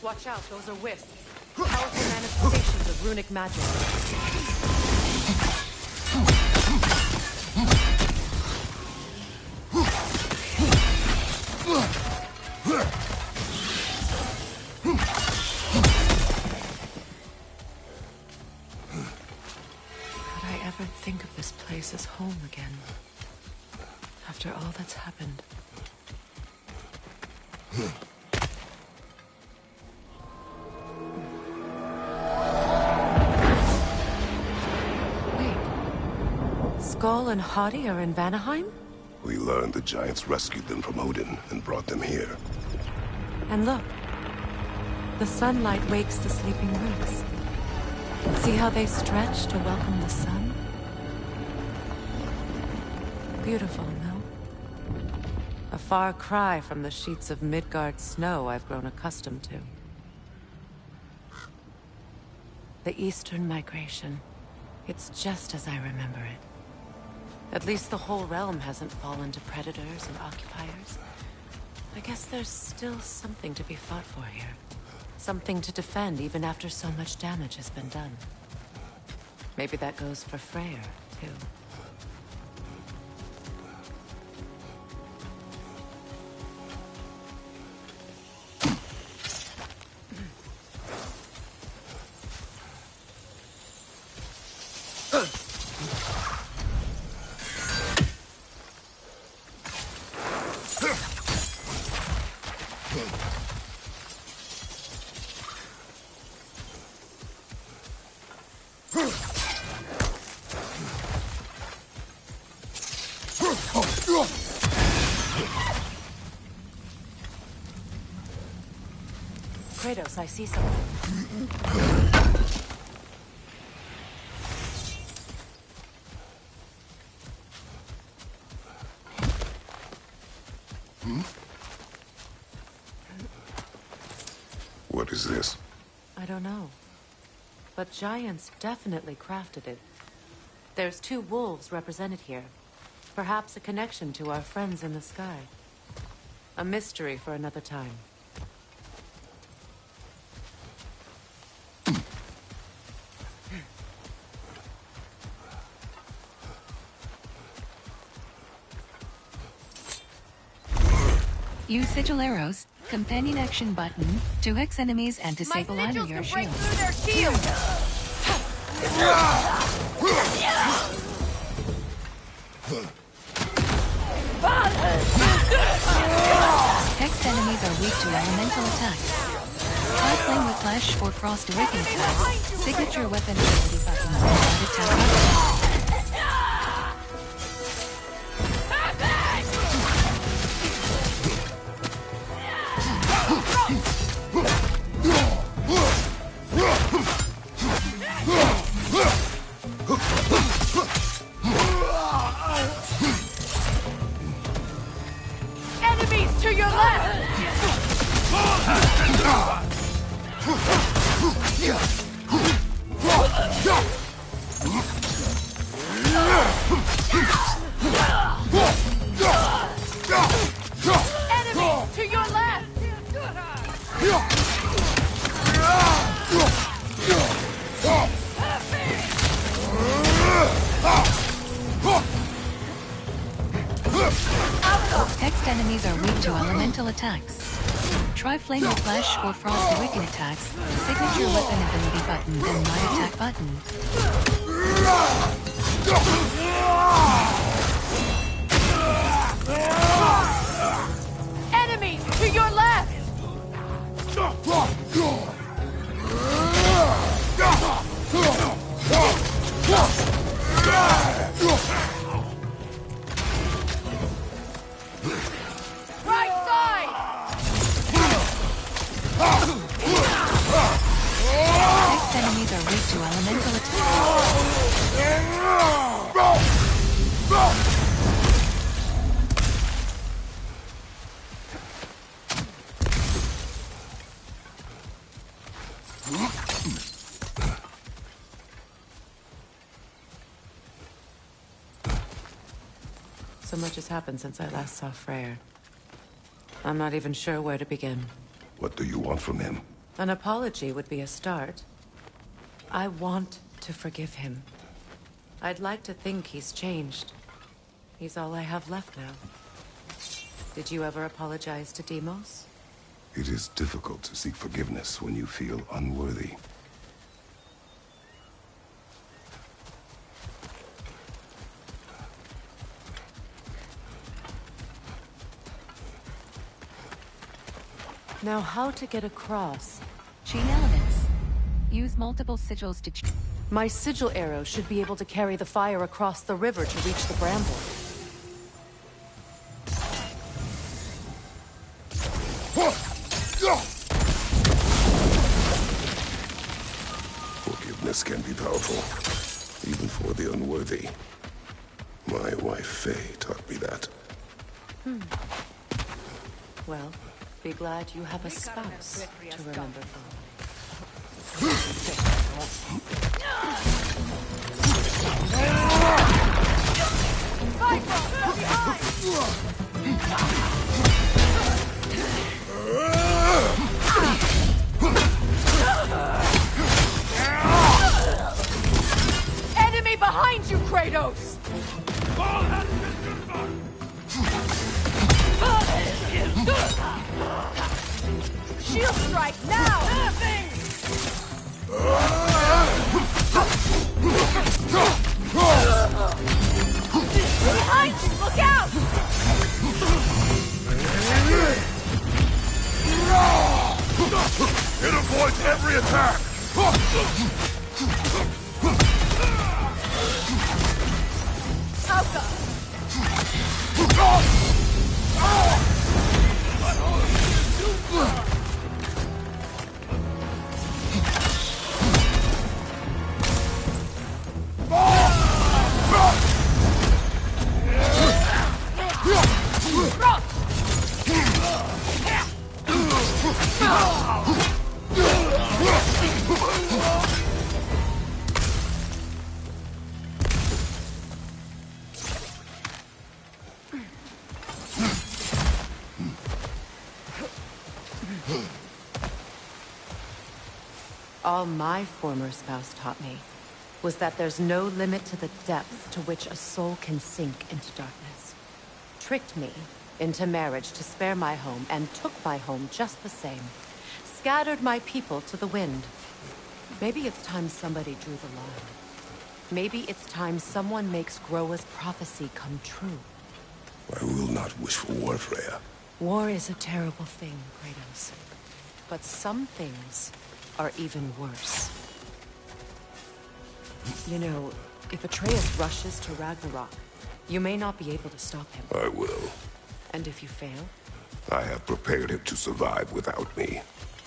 Watch out, those are wisps. Powerful manifestations of runic magic. Could I ever think of this place as home again? After all that's happened. Skull and Hati are in Vanaheim? We learned the giants rescued them from Odin and brought them here. And look. The sunlight wakes the sleeping roots. See how they stretch to welcome the sun? Beautiful, no? A far cry from the sheets of Midgard snow I've grown accustomed to. The Eastern Migration. It's just as I remember it. At least the whole realm hasn't fallen to predators and occupiers. I guess there's still something to be fought for here. Something to defend even after so much damage has been done. Maybe that goes for Freyr, too. Kratos, I see something. What is this? I don't know. But giants definitely crafted it. There's 2 wolves represented here. Perhaps a connection to our friends in the sky. A mystery for another time. Use sigil arrows, companion action button, to hex enemies and disable either your shield. Hexed enemies are weak to elemental attacks. Try flame whiplash or frost awaken attacks. Signature weapon ability button and attack button. Enemies to your left! Enemies to your left! Hexed enemies are weak to elemental attacks. Try flame whiplash or frost awaken attacks. Signature weapon ability button, then my attack button. Enemies to your left! Right side! Hexed enemies are weak to elemental attacks. So much has happened since I last saw Freyr. I'm not even sure where to begin. What do you want from him? An apology would be a start. I want to forgive him. I'd like to think he's changed. He's all I have left now. Did you ever apologize to Deimos? It is difficult to seek forgiveness when you feel unworthy. Now, how to get across? Chain elements. Use multiple sigils to... My sigil arrow should be able to carry the fire across the river to reach the bramble. Forgiveness can be powerful, even for the unworthy. My wife, Faye, taught me that. Well, be glad you have a spouse to remember from. Enemy behind you, Kratos! Shield strike now! Behind you, look out! It avoids every attack! Alka! All my former spouse taught me was that there's no limit to the depth to which a soul can sink into darkness. Tricked me into marriage to spare my home and took my home just the same. Scattered my people to the wind. Maybe it's time somebody drew the line. Maybe it's time someone makes Groa's prophecy come true. I will not wish for war, Freya. War is a terrible thing, Kratos. But some things are even worse. You know, if Atreus rushes to Ragnarok, you may not be able to stop him. I will. And if you fail? I have prepared him to survive without me,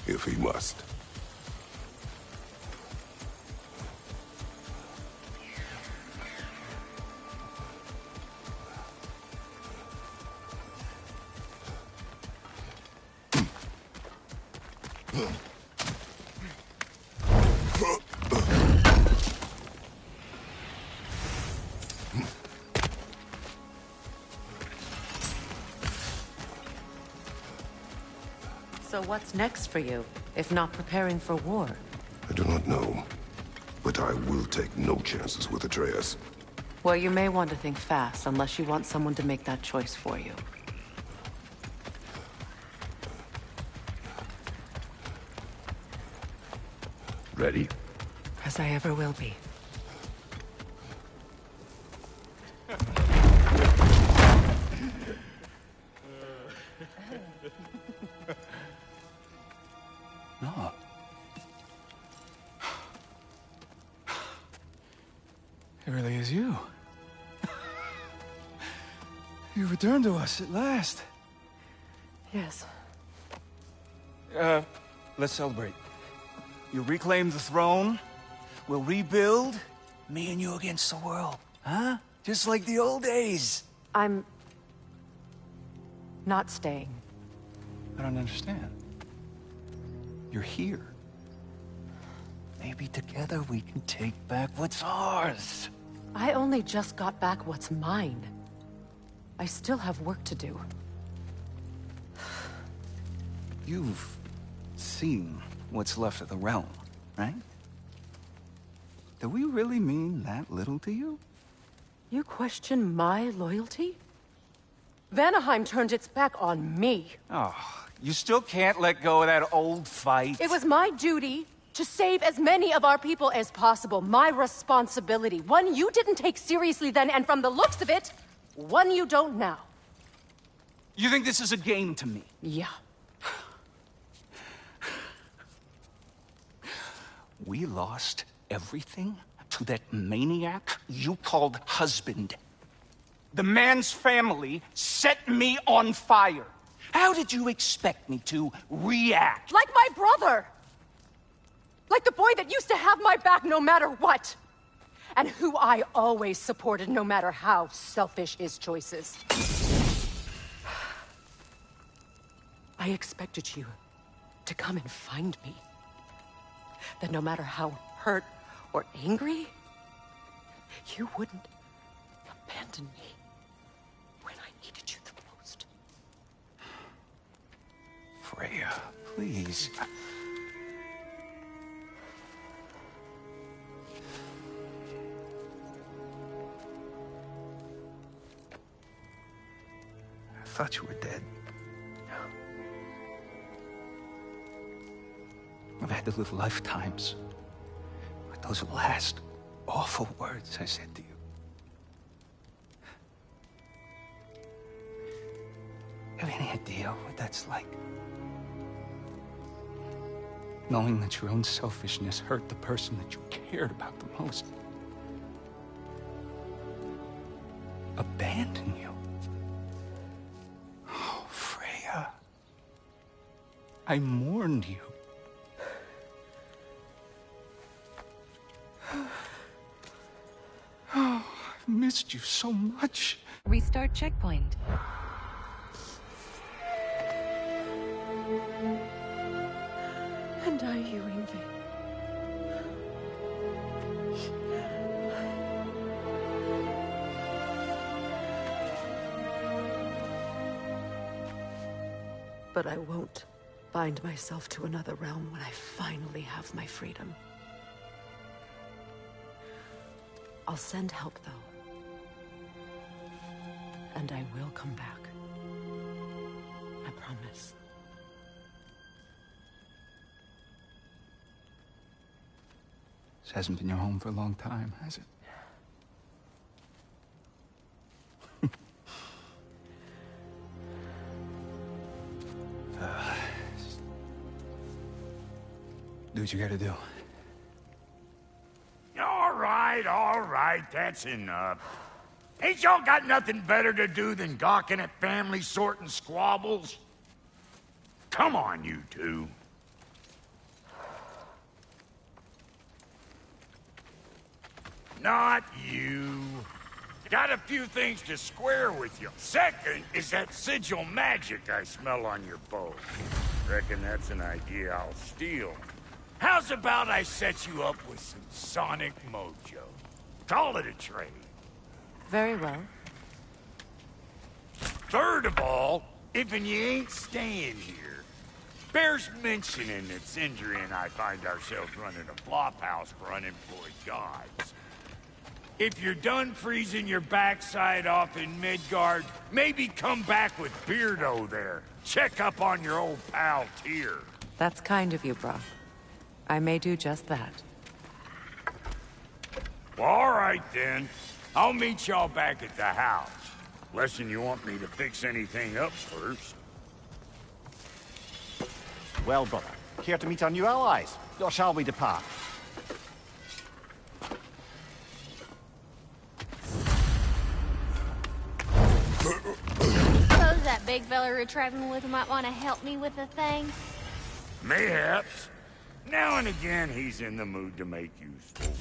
if he must. So what's next for you, if not preparing for war? I do not know, but I will take no chances with Atreus. Well, you may want to think fast, unless you want someone to make that choice for you. Ready? As I ever will be. No. It really is you. You returned to us at last. Yes. Let's celebrate. You reclaim the throne, we'll rebuild, me and you against the world. Huh? Just like the old days. I'm... not staying. I don't understand. You're here. Maybe together we can take back what's ours. I only just got back what's mine. I still have work to do. You've seen what's left of the realm, right? Do we really mean that little to you? You question my loyalty? Vanaheim turned its back on me. Oh, you still can't let go of that old fight? It was my duty to save as many of our people as possible. My responsibility. One you didn't take seriously then, and from the looks of it, one you don't now. You think this is a game to me? Yeah. We lost everything to that maniac you called husband. The man's family set me on fire. How did you expect me to react? Like my brother! Like the boy that used to have my back no matter what! And who I always supported no matter how selfish his choices. I expected you to come and find me. That no matter how hurt or angry, you wouldn't abandon me when I needed you the most. Freya, please. I thought you were dead. I've had to live lifetimes with those last awful words I said to you. Have any idea what that's like? Knowing that your own selfishness hurt the person that you cared about the most. Abandon you. Oh, Freya. I mourned you. Oh, I've missed you so much. Restart checkpoint. And I, you, Yngvi. But I won't bind myself to another realm when I finally have my freedom. I'll send help, though. And I will come back. I promise. This hasn't been your home for a long time, has it? Do what you gotta do. All right, that's enough. Ain't y'all got nothing better to do than gawking at family sorting squabbles? Come on, you two. Not you. Got a few things to square with you. Second is that sigil magic I smell on your bow. Reckon that's an idea I'll steal. How's about I set you up with some sonic mojo? Call it a trade. Very well. Third of all, if you ain't staying here, bears mentioning that Sindri and I find ourselves running a flop house for unemployed gods. If you're done freezing your backside off in Midgard, maybe come back with Beardo there. Check up on your old pal Tyr. That's kind of you, Brock. I may do just that. Well, all right then. I'll meet y'all back at the house. Unless you want me to fix anything up first. Well, brother, care to meet our new allies? Or shall we depart? Suppose that big fella we're traveling with might want to help me with a thing. Mayhaps. Now and again, he's in the mood to make useful.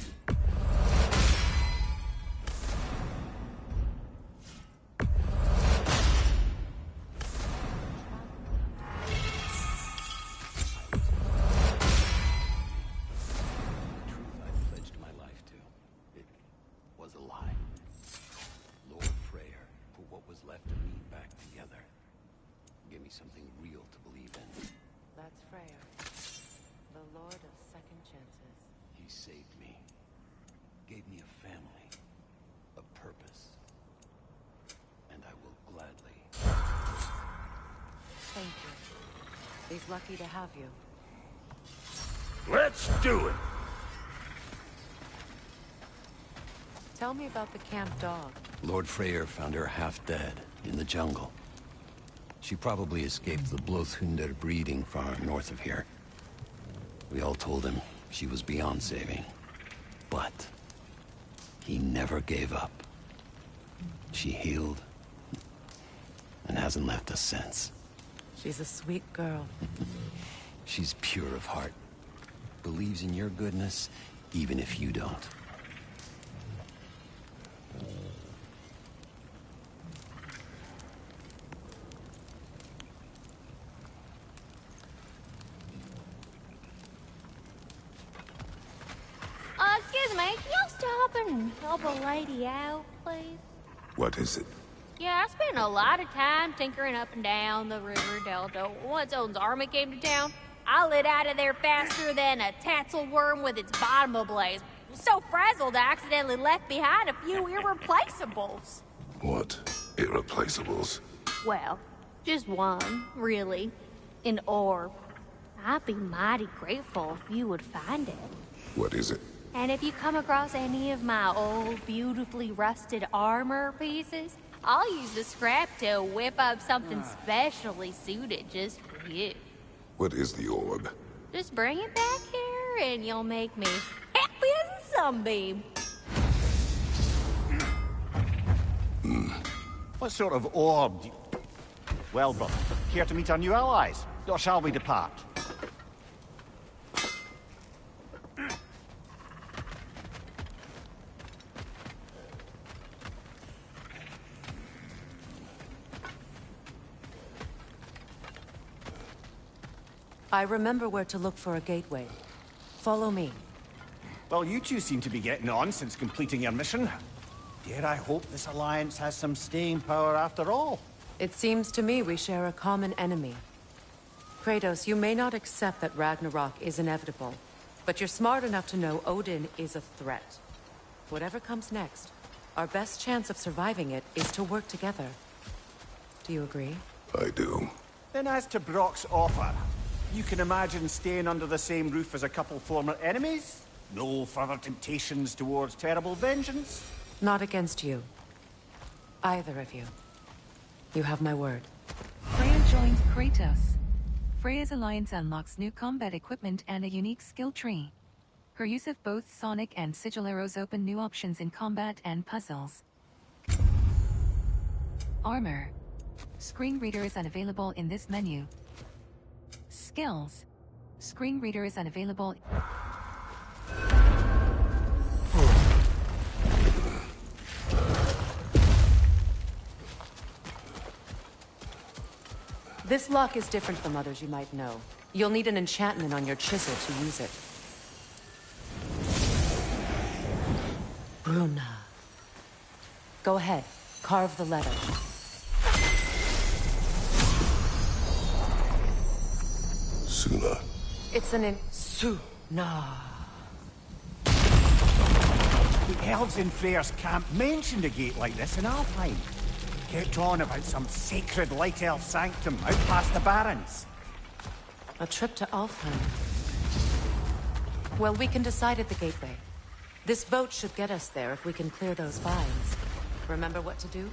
That's Freya. The chances. He saved me. Gave me a family. A purpose. And I will gladly. Thank you. He's lucky to have you. Let's do it! Tell me about the camp dog. Lord Freyr found her half dead in the jungle. She probably escaped the Blothunder breeding farm north of here. We all told him she was beyond saving. But he never gave up. She healed and hasn't left us since. She's a sweet girl. She's pure of heart. Believes in your goodness, even if you don't. Excuse me, can y'all stop and help a lady out, please? What is it? Yeah, I spent a lot of time tinkering up and down the river delta. Once Odin's army came to town, I lit out of there faster than a tassel worm with its bottom ablaze. So frazzled, I accidentally left behind a few irreplaceables. What? Irreplaceables? Well, just one, really. An orb. I'd be mighty grateful if you would find it. What is it? And if you come across any of my old, beautifully rusted armor pieces, I'll use the scrap to whip up something specially suited just for you. What is the orb? Just bring it back here and you'll make me happy as a sunbeam. What sort of orb do you... Well, brother, care to meet our new allies? Or shall we depart? I remember where to look for a gateway. Follow me. Well, you two seem to be getting on since completing your mission. Dare I hope this alliance has some staying power after all? It seems to me we share a common enemy. Kratos, you may not accept that Ragnarok is inevitable, but you're smart enough to know Odin is a threat. Whatever comes next, our best chance of surviving it is to work together. Do you agree? I do. Then as to Brock's offer, you can imagine staying under the same roof as a couple former enemies? No further temptations towards terrible vengeance? Not against you. Either of you. You have my word. Freya joins Kratos. Freya's alliance unlocks new combat equipment and a unique skill tree. Her use of both sonic and sigil arrows open new options in combat and puzzles. Armor. Screen reader is unavailable in this menu. Skills. Screen reader is unavailable. This lock is different from others you might know. You'll need an enchantment on your chisel to use it. Bruna. Go ahead. Carve the letter. Suna. It's an Suna. The elves in Freyr's camp mentioned a gate like this in Alfheim. Kept on about some sacred light elf sanctum out past the barrens. A trip to Alfheim. Well, we can decide at the gateway. This boat should get us there if we can clear those vines. Remember what to do?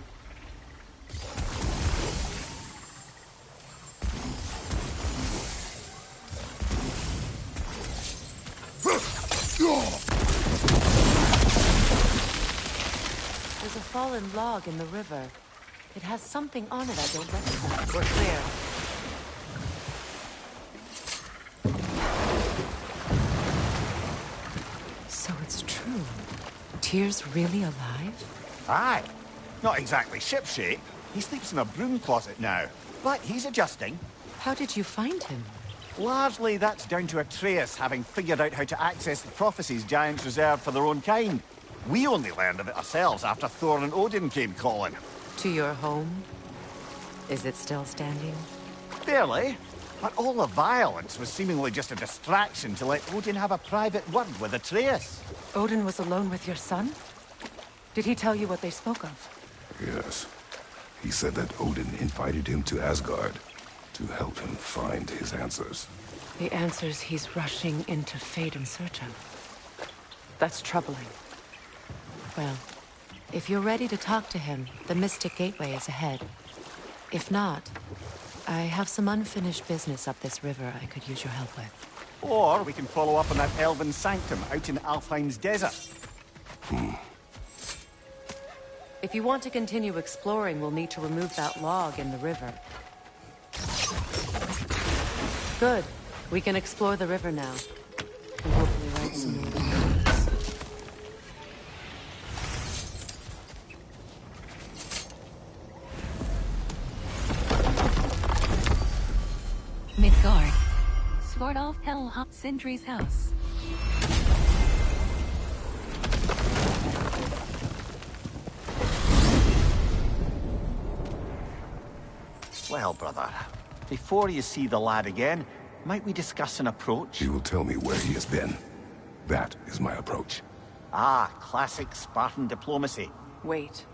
There's a fallen log in the river. It has something on it I don't recognize. We're clear. So it's true. Tyr's really alive? Aye. Not exactly shipshape. He sleeps in a broom closet now. But he's adjusting. How did you find him? Largely that's down to Atreus having figured out how to access the prophecies giants reserved for their own kind. We only learned of it ourselves after Thor and Odin came calling. To your home? Is it still standing? Barely. But all the violence was seemingly just a distraction to let Odin have a private word with Atreus. Odin was alone with your son? Did he tell you what they spoke of? Yes. He said that Odin invited him to Asgard to help him find his answers. The answers he's rushing into fate in search of. That's troubling. Well, if you're ready to talk to him, the Mystic Gateway is ahead. If not, I have some unfinished business up this river I could use your help with. Or we can follow up on that elven sanctum out in Alfheim's desert. If you want to continue exploring, we'll need to remove that log in the river. Good. We can explore the river now. And hopefully write some more letters. Midgard. Sverdolf Helha Sindri's house. Well, brother, before you see the lad again, might we discuss an approach? He will tell me where he has been. That is my approach. Ah, classic Spartan diplomacy. Wait.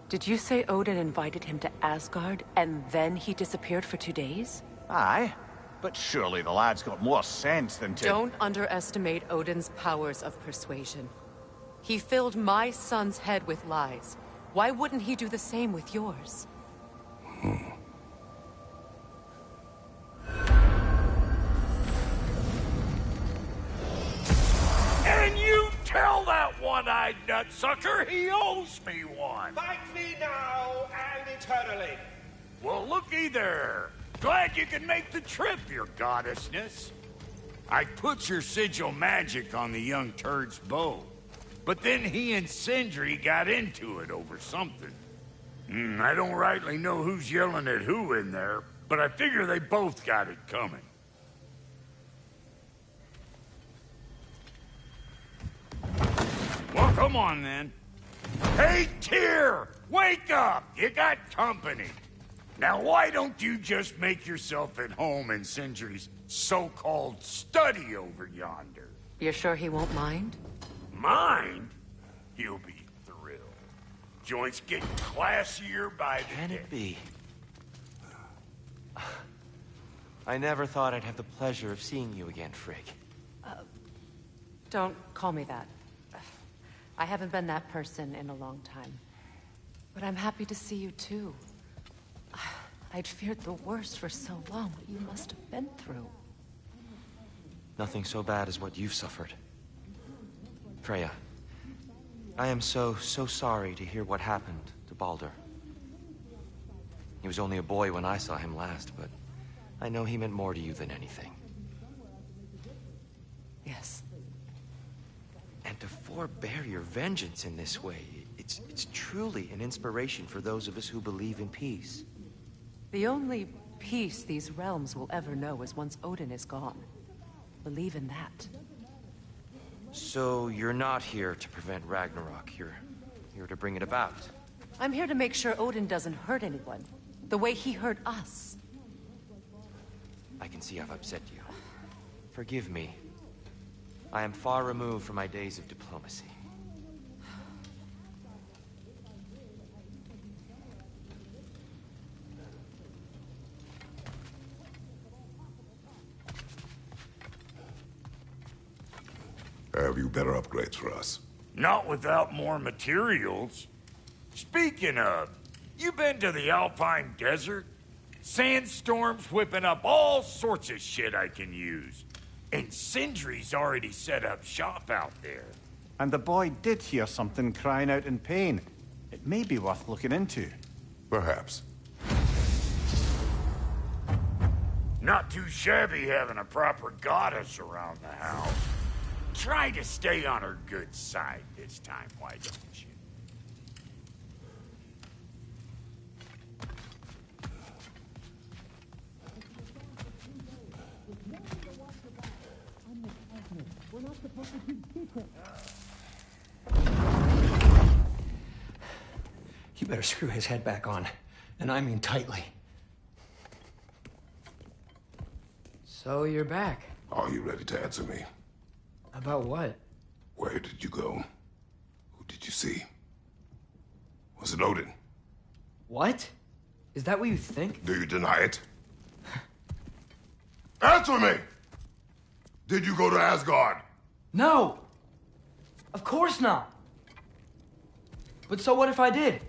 Did you say Odin invited him to Asgard, and then he disappeared for 2 days? Aye, but surely the lad's got more sense than to... Don't underestimate Odin's powers of persuasion. He filled my son's head with lies. Why wouldn't he do the same with yours? And you tell that one-eyed nutsucker he owes me one. Fight me now and eternally. Well, looky there. Glad you can make the trip, your goddessness. I put your sigil magic on the young turd's bow. But then he and Sindri got into it over something. I don't rightly know who's yelling at who in there, but I figure they both got it coming. Well, come on then. Hey, Tyr! Wake up! You got company. Now, why don't you just make yourself at home in Sindri's so-called study over yonder? You're sure he won't mind? Mind? He'll be thrilled. Joints getting classier by the Can day. it be? I never thought I'd have the pleasure of seeing you again, Frigg. Don't call me that. I haven't been that person in a long time. But I'm happy to see you too. I'd feared the worst for so long, what you must have been through. Nothing so bad as what you've suffered. Freya, I am so sorry to hear what happened to Baldur. He was only a boy when I saw him last, but I know he meant more to you than anything. Yes. And to forbear your vengeance in this way, it's truly an inspiration for those of us who believe in peace. The only peace these realms will ever know is once Odin is gone. Believe in that. So you're not here to prevent Ragnarok, you're here to bring it about. I'm here to make sure Odin doesn't hurt anyone, the way he hurt us. I can see I've upset you. Forgive me. I am far removed from my days of diplomacy. Have you better upgrades for us? Not without more materials. Speaking of, you been to the Alpine Desert? Sandstorms whipping up all sorts of shit I can use. And Sindri's already set up shop out there. And the boy did hear something crying out in pain. It may be worth looking into. Perhaps. Not too shabby having a proper goddess around the house. Try to stay on her good side this time, why don't you? You better screw his head back on, and I mean tightly. So you're back. Are you ready to answer me? About what? Where did you go? Who did you see? Was it Odin? What? Is that what you think? Do you deny it? Answer me! Did you go to Asgard? No! Of course not! But so what if I did?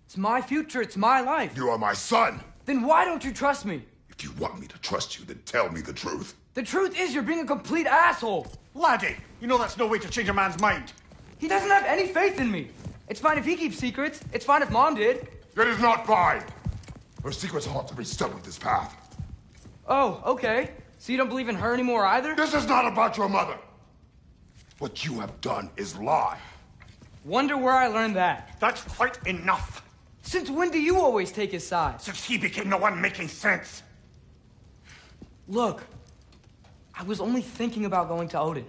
It's my future, it's my life. You are my son! Then why don't you trust me? If you want me to trust you, then tell me the truth. The truth is you're being a complete asshole! Laddie, you know that's no way to change a man's mind. He doesn't have any faith in me. It's fine if he keeps secrets. It's fine if Mom did. It is not fine! Her secrets haunt to be stuck with this path. Oh, okay. So you don't believe in her anymore either? This is not about your mother! What you have done is lie. Wonder where I learned that. That's quite enough. Since when do you always take his side? Since he became the one making sense. Look, I was only thinking about going to Odin,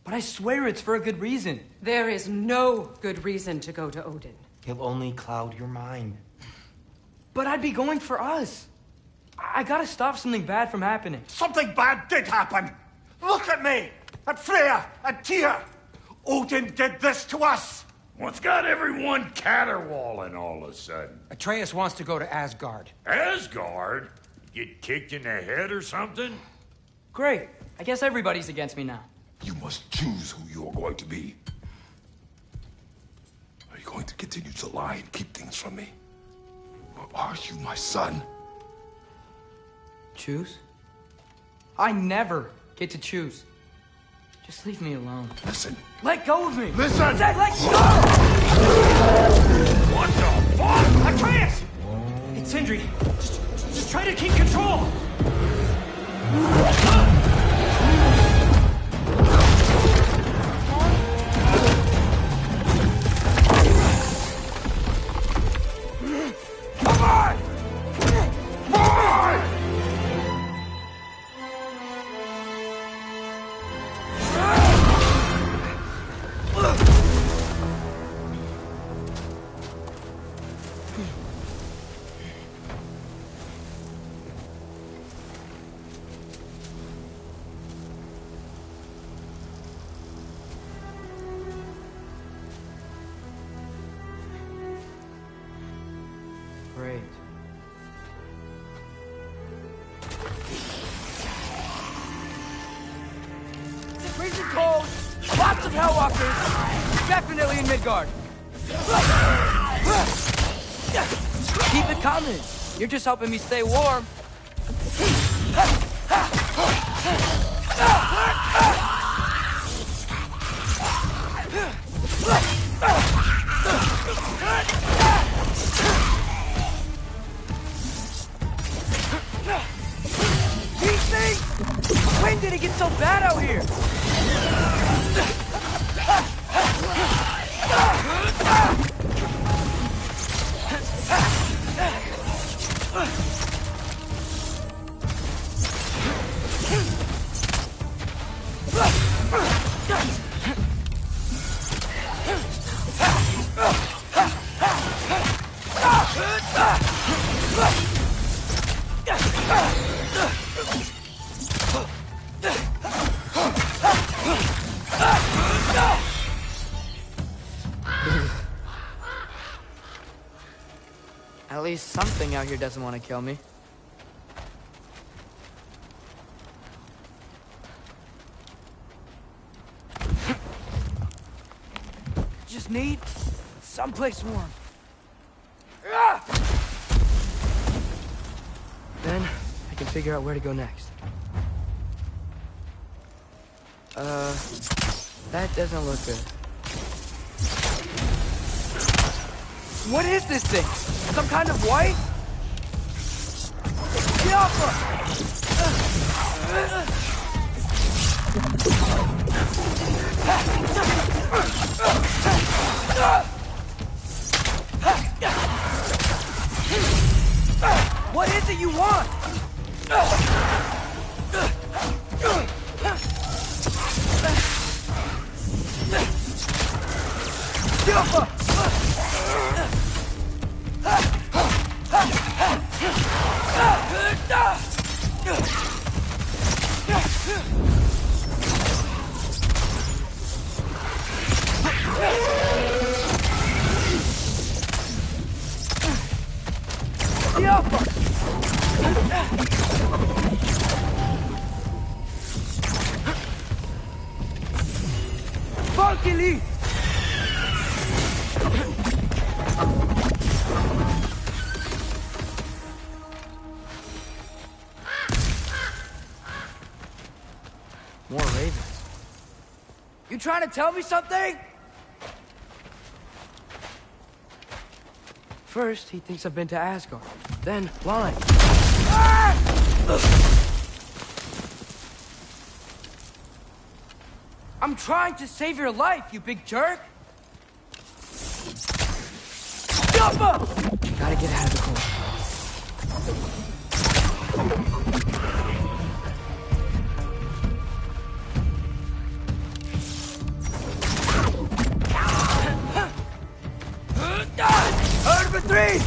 but I swear it's for a good reason. There is no good reason to go to Odin. He'll only cloud your mind. But I'd be going for us. I gotta stop something bad from happening. Something bad did happen. Look at me, at Freya, at Tyr. Odin did this to us. What's got everyone caterwauling all of a sudden? Atreus wants to go to Asgard. Asgard? Get kicked in the head or something? Great. I guess everybody's against me now. You must choose who you are going to be. Are you going to continue to lie and keep things from me? Or are you my son? Choose? I never get to choose. Just leave me alone. Listen. Let go of me! Listen! Let go! What the fuck? Atreus! It's Sindri. Just try to keep control! Come on! Come on! Great. Freezing cold, lots of Hellwalkers, definitely in Midgard. Keep it coming. You're just helping me stay warm. When did it get so bad out here? At least something out here doesn't want to kill me. Just need someplace warm. Then I can figure out where to go next. That doesn't look good. What is this thing? Some kind of white? Get off What is it you want? Tranquilly! More ravens. You trying to tell me something? First, he thinks I've been to Asgard. Then, lying. I'm trying to save your life, you big jerk! Gotta get out of the corner. Herd for three!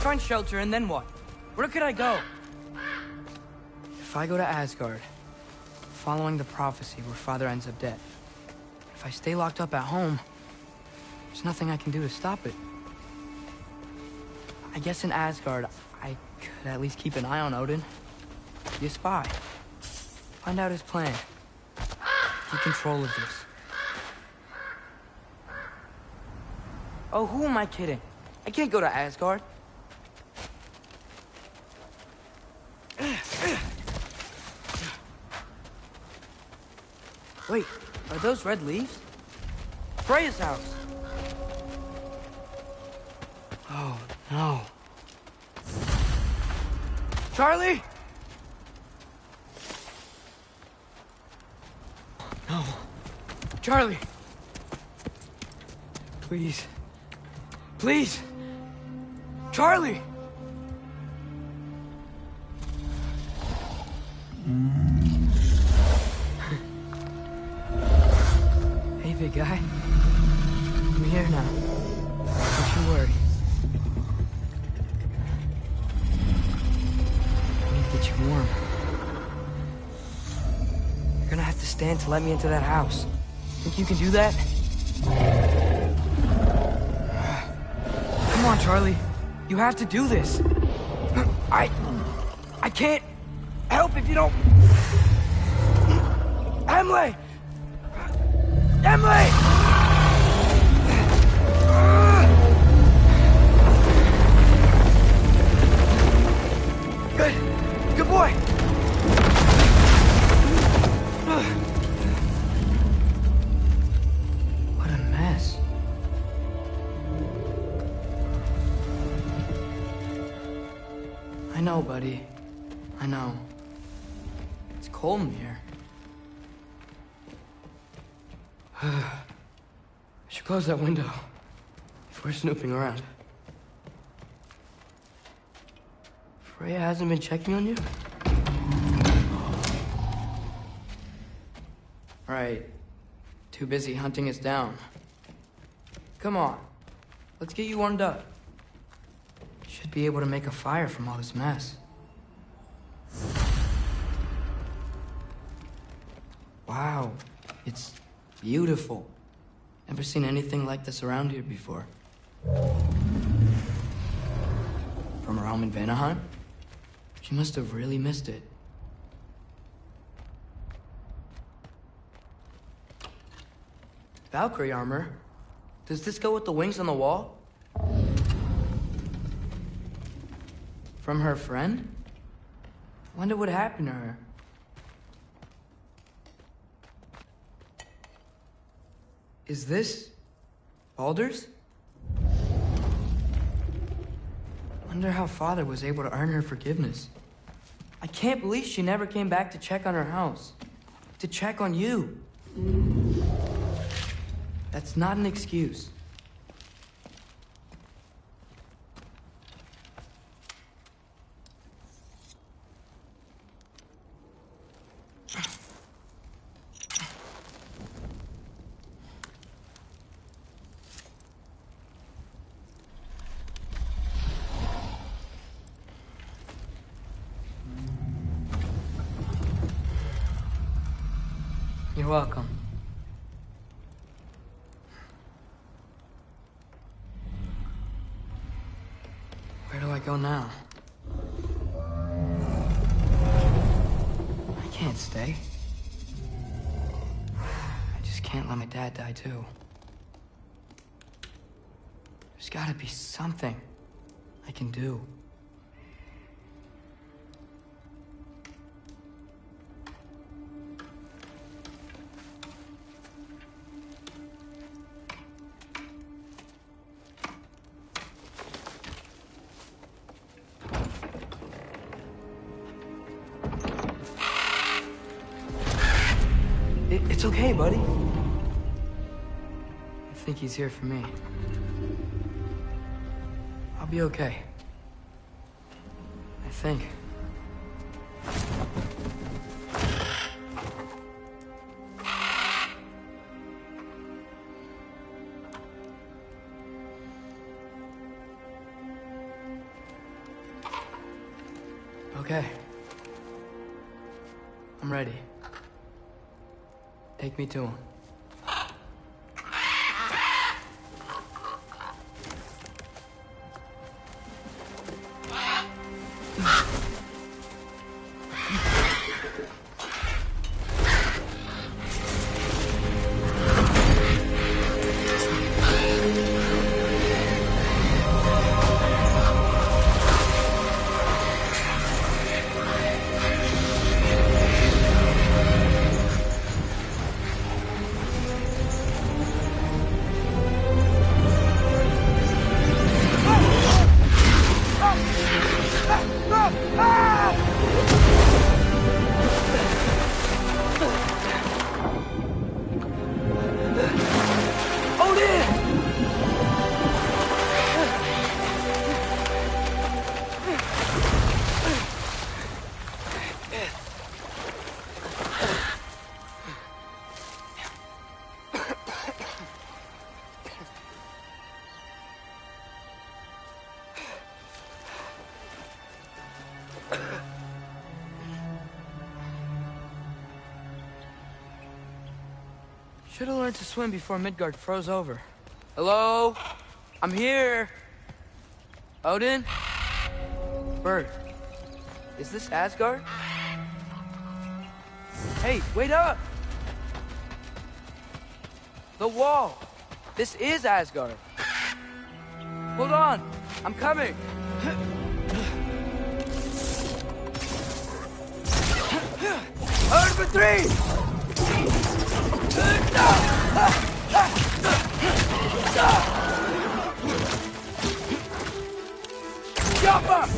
Find shelter, and then what? Where could I go? If I go to Asgard, following the prophecy where Father ends up dead. If I stay locked up at home, there's nothing I can do to stop it. I guess in Asgard, I could at least keep an eye on Odin. Be a spy. Find out his plan. Take control of this. Oh, who am I kidding? I can't go to Asgard. Wait, are those red leaves? Freya's house! Oh, no. Charlie! No. Charlie! Please. Please! Charlie! Hey, big guy. I'm here now. Don't you worry. I need to get you warm. You're gonna have to stand to let me into that house. Think you can do that? Come on, Charlie. You have to do this. I can't help if you don't... Emily! Emily! Good. Good boy. What a mess. I know, buddy. I know. It's cold in here. I should close that window if we're snooping around. Freya hasn't been checking on you? Right. Too busy hunting us down. Come on. Let's get you warmed up. Should be able to make a fire from all this mess. Wow. It's beautiful. Never seen anything like this around here before. From her home in Vanaheim? She must have really missed it. Valkyrie armor? Does this go with the wings on the wall? From her friend? Wonder what happened to her. Is this Baldur's? Wonder how Father was able to earn her forgiveness. I can't believe she never came back to check on her house. To check on you. That's not an excuse. You're welcome. Where do I go now? I can't stay. I just can't let my dad die too. There's gotta be something I can do. It's okay, buddy. I think he's here for me. I'll be okay. I think. Okay. I'm ready. Take me to him. Should have learned to swim before Midgard froze over. Hello? I'm here. Odin? Bird. Is this Asgard? Hey, wait up! The wall! This is Asgard. Hold on, I'm coming. Odin for three! Jump up!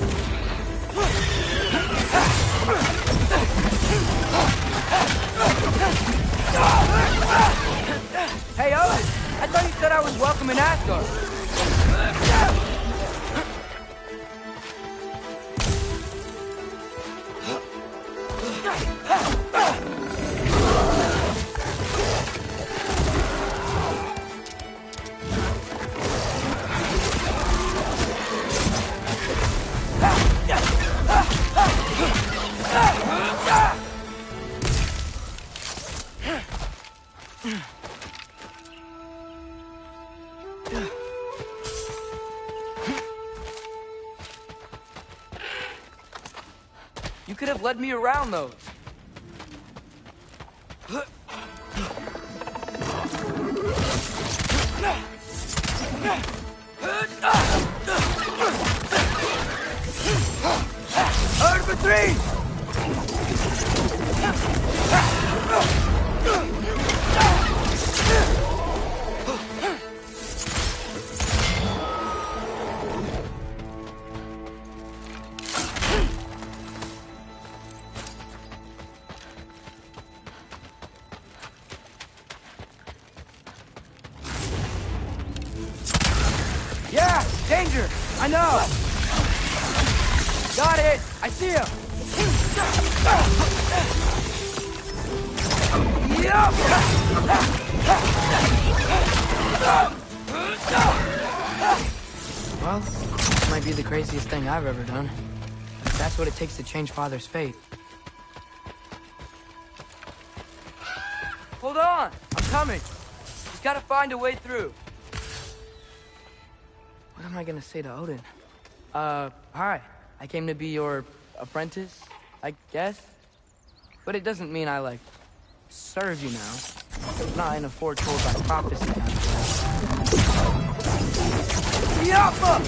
Hey, Owen! I thought you said I was welcome in Asgard. You could have led me around those. Hard for three! Yeah! Danger! I know! Got it! I see him! Yup! Well, this might be the craziest thing I've ever done. But that's what it takes to change Father's fate. Hold on! I'm coming! Just gotta find a way through. What am I gonna say to Odin? Hi. I came to be your apprentice, I guess? But it doesn't mean I, like, serve you now. Not in a foretold by prophecy kind of way. Yappa!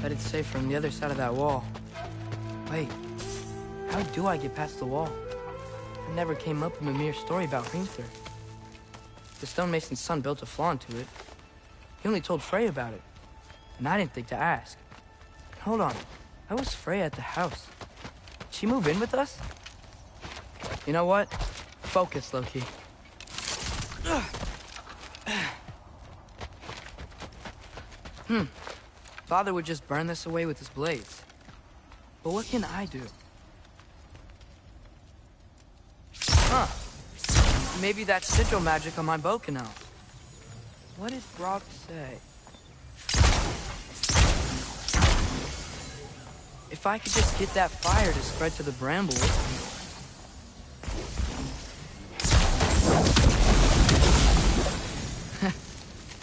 Bet it's safer on the other side of that wall. Wait, how do I get past the wall? I never came up with a mere story about Hrimthur. The stonemason's son built a flaw into it. He only told Frey about it, and I didn't think to ask. Hold on, how was Frey at the house? Did she move in with us? You know what? Focus, Loki. Father would just burn this away with his blades. But what can I do? Huh. Maybe that sigil magic on my bow can help. What did Brock say? If I could just get that fire to spread to the brambles.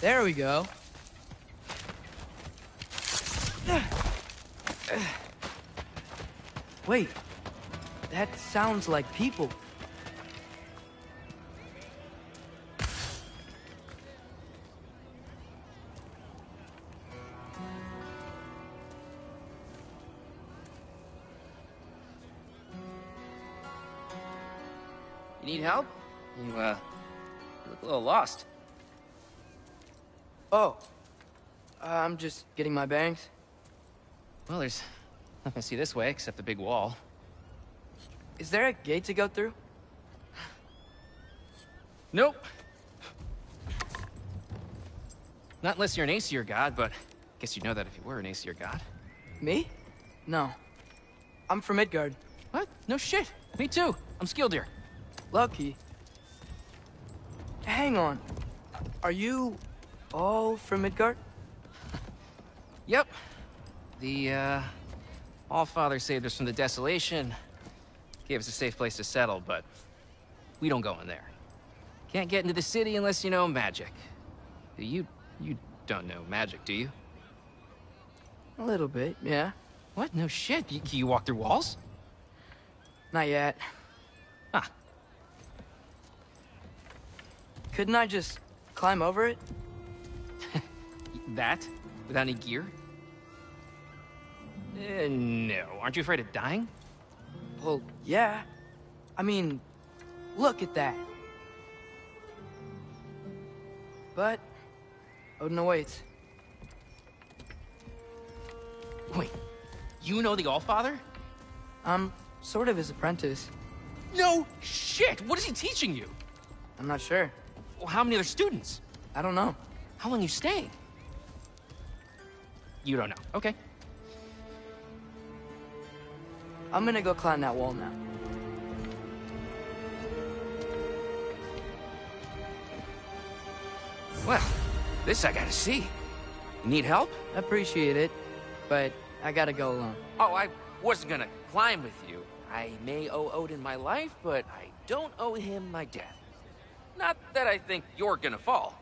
There we go. Wait, that sounds like people. You need help? You look a little lost. Oh, I'm just getting my bearings. Well, there's nothing to see this way except the big wall. Is there a gate to go through? Nope. Not unless you're an Aesir god, but I guess you'd know that if you were an Aesir god. Me? No. I'm from Midgard. What? No shit. Me too. I'm Skildir. Lucky. Hang on. Are you all from Midgard? Yep. The, All-Father saved us from the desolation. Gave us a safe place to settle, but we don't go in there. Can't get into the city unless you know magic. You don't know magic, do you? A little bit, yeah. What? No shit. You walk through walls? Not yet. Ah, Couldn't I just climb over it? That? Without any gear? No. Aren't you afraid of dying? Well, yeah. I mean, look at that. But Odin awaits. Wait, you know the Allfather? I'm sort of his apprentice. No shit! What is he teaching you? I'm not sure. Well, how many other students? I don't know. How long you staying? You don't know. Okay. I'm gonna go climb that wall now. Well, this I gotta see. You need help? Appreciate it, but I gotta go alone. Oh, I wasn't gonna climb with you. I may owe Odin my life, but I don't owe him my death. Not that I think you're gonna fall.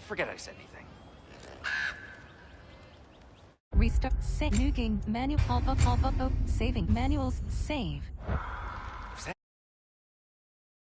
Forget I said anything. Restart. Save. New game. Manual. Saving. Manuals. Save.